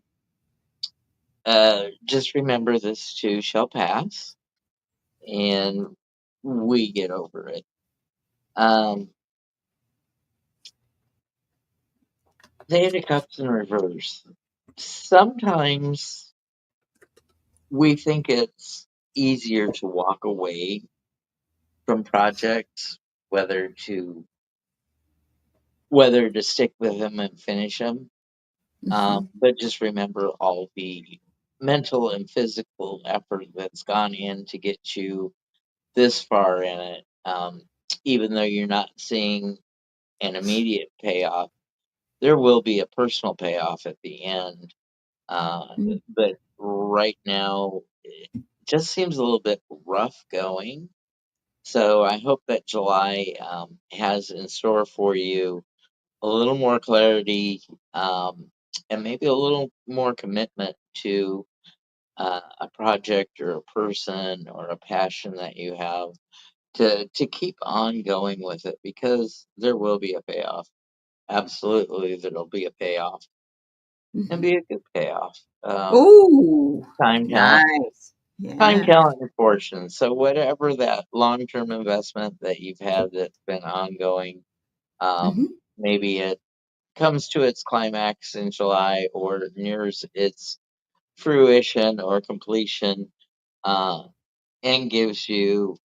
Mm-hmm. just remember this too shall pass, and we get over it. Um, Eight of Cups in reverse. Sometimes we think it's easier to walk away from projects, whether to whether to stick with them and finish them. Hmm. But just remember all the mental and physical effort that's gone in to get you this far in it. Even though you're not seeing an immediate payoff, there will be a personal payoff at the end. Uh, but right now, it just seems a little bit rough going. So I hope that July has in store for you a little more clarity, and maybe a little more commitment to a project or a person or a passion that you have to keep on going with it, because there will be a payoff. Absolutely, there'll be a payoff, and Hmm. be a good payoff. Oh, Time, talent, nice. time, Yeah. talent, and fortune. So whatever that long-term investment that you've had that's been ongoing, Hmm. maybe it comes to its climax in July or nears its fruition or completion, uh, and gives you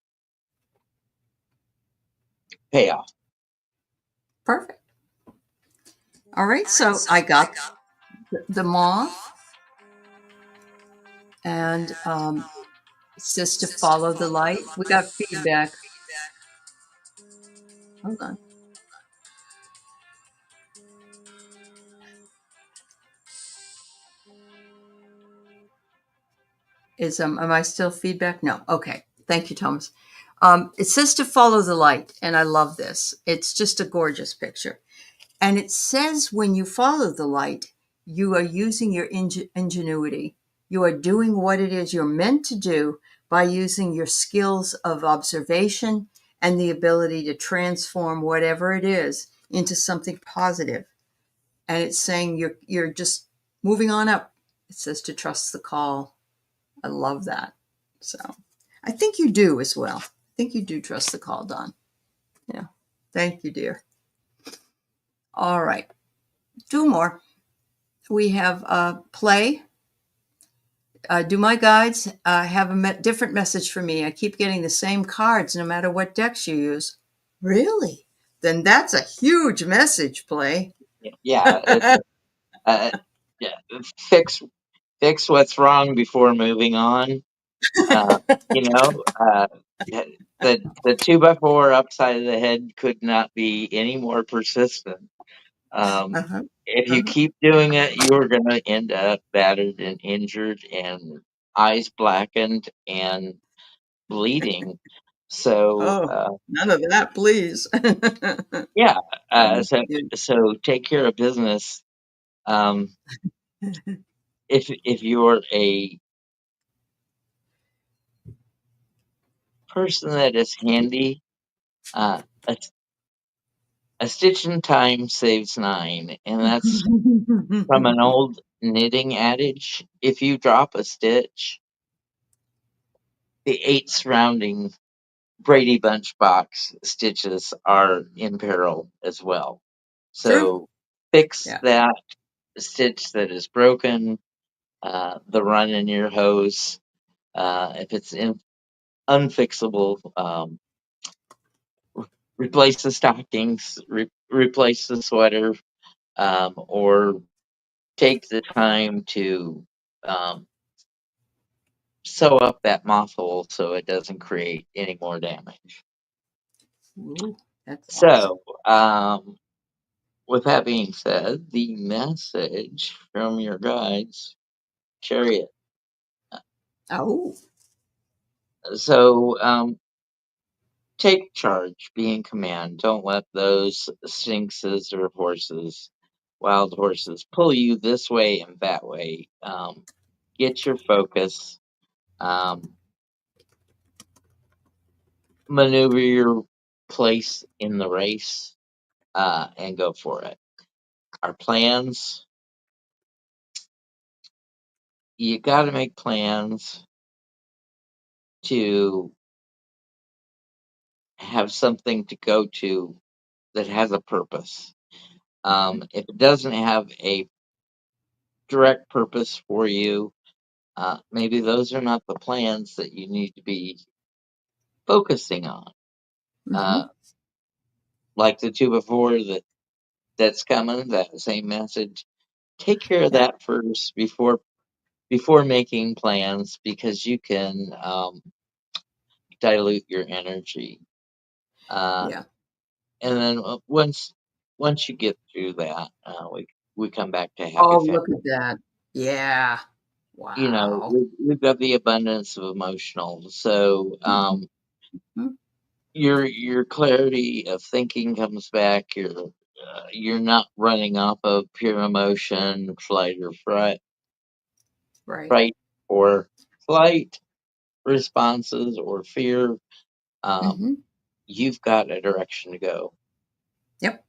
payoff. Perfect. All right. So I got the moth, and it says to follow the light. We got feedback. Hold on. Am I still feedback? No. Okay. Thank you, Thomas. It says to follow the light, and I love this. It's just a gorgeous picture. And it says when you follow the light, you are using your ingenuity. You are doing what it is you're meant to do by using your skills of observation and the ability to transform whatever it is into something positive. And it's saying you're just moving on up. It says to trust the call. I love that. So I think you do as well. I think you do trust the call, Don. Yeah. Thank you, dear. All right. Two more. We have play. Do my guides have a different message for me? I keep getting the same cards no matter what decks you use. Really? Then that's a huge message, play. Yeah, it's uh, yeah, fix fix what's wrong before moving on. Uh, you know, the two by four upside of the head could not be any more persistent. Um, Uh-huh. if you Uh-huh. keep doing it, you're going to end up battered and injured and eyes blackened and bleeding. So, Oh, none of that, please. yeah, Um, so yeah. take care of business. Um, if you're a person that is handy, uh, a, a stitch in time saves nine, and that's from an old knitting adage. If you drop a stitch, the eight surrounding Brady Bunch box stitches are in peril as well. True. So fix Yeah. that stitch that is broken, the run in your hose. If it's unfixable, replace the stockings, replace the sweater, or take the time to um, sew up that moth hole so it doesn't create any more damage. Ooh, that's awesome. So, with that being said, the message from your guides, Chariot. Oh. So, take charge, be in command. Don't let those sphinxes or horses, wild horses, pull you this way and that way. Get your focus, um, maneuver your place in the race, and go for it. Our plans, you got to make plans to have something to go to that has a purpose. If it doesn't have a direct purpose for you, maybe those are not the plans that you need to be focusing on. Uh, Mm-hmm. like the two before, that that's coming, that same message, take care of Yeah. that first before making plans, because you can dilute your energy. Uh, Yeah. and then once you get through that, we come back to happy Oh, family. look at that. Yeah. You know, Wow. we've got the abundance of emotional, so Mhm. Mhm. your clarity of thinking comes back. You're not running off of pure emotion, Right. fright or flight responses, or fear. Um, Hmm. you've got a direction to go. Yep.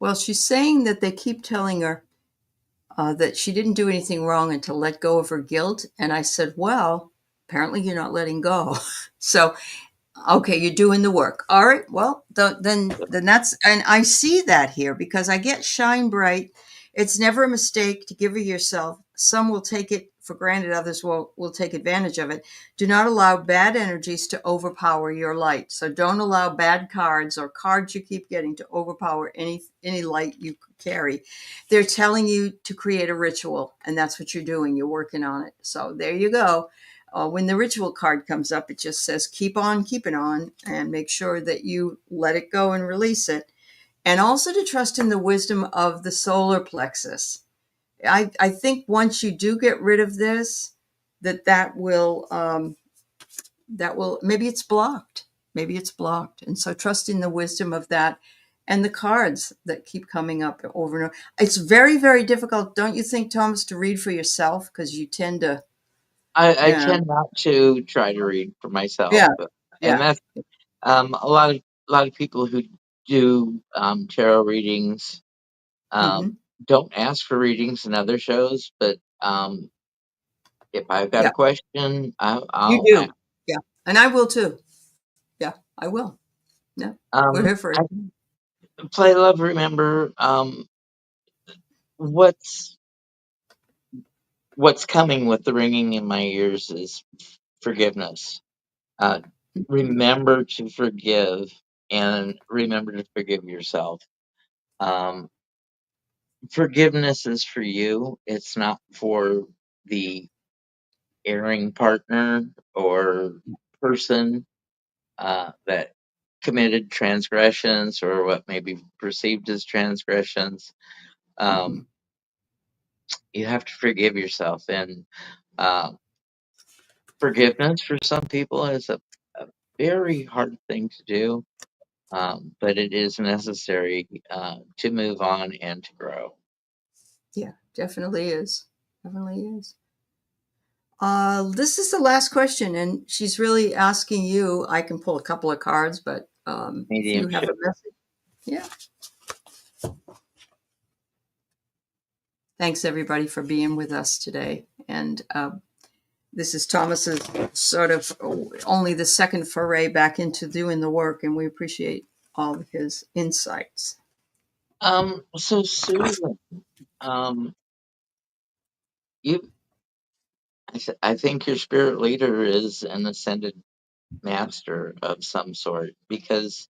Well, she's saying that they keep telling her that she didn't do anything wrong and to let go of her guilt. And I said, well, apparently you're not letting go. So okay, you're doing the work. All right. Well, then that's, and I see that here because I get shine bright. It's never a mistake to give of yourself. Some will take it for granted, others will take advantage of it. Do not allow bad energies to overpower your light. So don't allow bad cards or cards you keep getting to overpower any light you carry. They're telling you to create a ritual, and that's what you're doing. You're working on it. So there you go. When the ritual card comes up, it just says keep on keeping on, and make sure that you let it go and release it. And also to trust in the wisdom of the solar plexus. I think once you do get rid of this, that will, maybe it's blocked. Maybe it's blocked. And so trust in the wisdom of that and the cards that keep coming up over and over. It's very, very difficult, don't you think, Thomas, to read for yourself because you tend to, I yeah, tend not to try to read for myself, yeah, and yeah. that's a lot of people who do tarot readings Hmm. don't ask for readings in other shows, but if I've got a Yeah, question, you I'll ask. do. Yeah. And I will too. Yeah, I will. Yeah. We're here for it. I play love. Remember, what's what's coming with the ringing in my ears is forgiveness. Uh, remember to forgive, and remember to forgive yourself. Um, forgiveness is for you. It's not for the erring partner or person that committed transgressions or what may be perceived as transgressions. Hmm. Um, you have to forgive yourself, and uh, forgiveness for some people is a very hard thing to do, but it is necessary to move on and to grow. Yeah, definitely is. Definitely is. This is the last question, and she's really asking you. I can pull a couple of cards, but if you have Mediumship. a message, yeah. Thanks everybody for being with us today. And this is Thomas's sort of only the second foray back into doing the work, and we appreciate all of his insights. So Susan, um, you, I think your spirit leader is an ascended master of some sort, because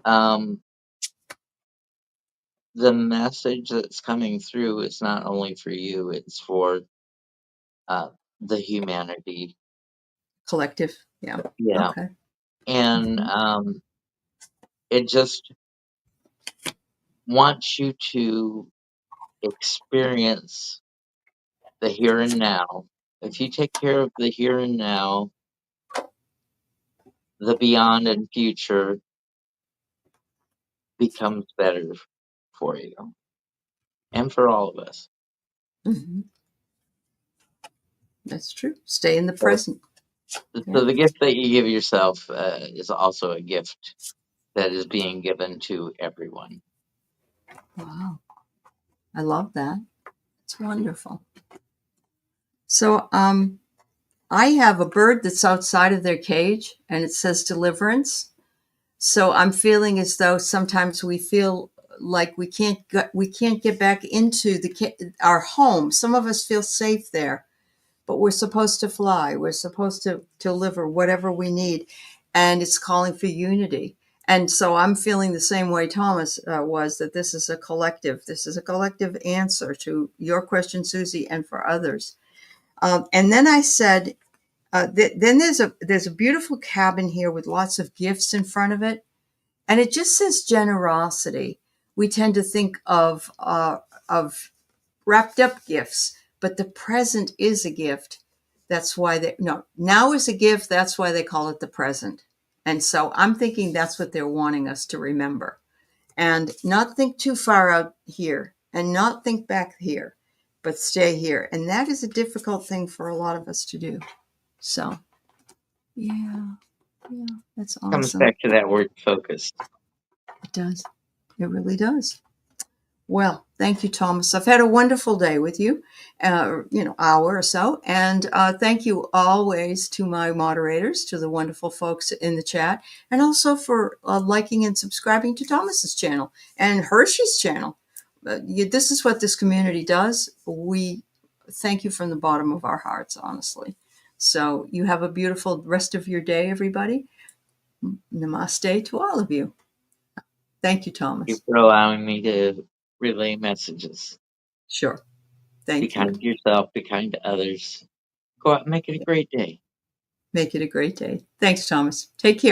um, the message that's coming through is not only for you; it's for uh, the humanity. Collective, yeah. Yeah, Okay. and Mhm. it just wants you to experience the here and now. If you take care of the here and now, the beyond and future becomes better for you and for all of us. Mhm. That's true. Stay in the So, present. Yeah. so the gift that you give yourself is also a gift that is being given to everyone. Wow. I love that. It's wonderful. So, I have a bird that's outside of their cage and it says deliverance. So I'm feeling as though sometimes we feel like we can't get back into our home. Some of us feel safe there, but we're supposed to fly. We're supposed to deliver whatever we need, and it's calling for unity. And so I'm feeling the same way Thomas was, that this is a collective. This is a collective answer to your question, Susie, and for others. And then I said, then there's a beautiful cabin here with lots of gifts in front of it, and it just says generosity. We tend to think of wrapped up gifts, but the present is a gift. That's why now is a gift. That's why they call it the present. And so I'm thinking that's what they're wanting us to remember, and not think too far out here and not think back here, but stay here. And that is a difficult thing for a lot of us to do. So, yeah, that's Comes awesome. back to that word focused. It does. It really does. Well, thank you, Thomas. I've had a wonderful day with you, hour or so. And thank you always to my moderators, to the wonderful folks in the chat, and also for liking and subscribing to Thomas's channel and Hershey's channel. This is what this community does. We thank you from the bottom of our hearts, honestly. So you have a beautiful rest of your day, everybody. Namaste to all of you. Thank you, Thank you Thomas. for allowing me to relay messages. Sure. Be Thank you. kind to yourself, be kind to others. Go out and make it a great day. Make it a great day. Thanks, Thomas. Take care.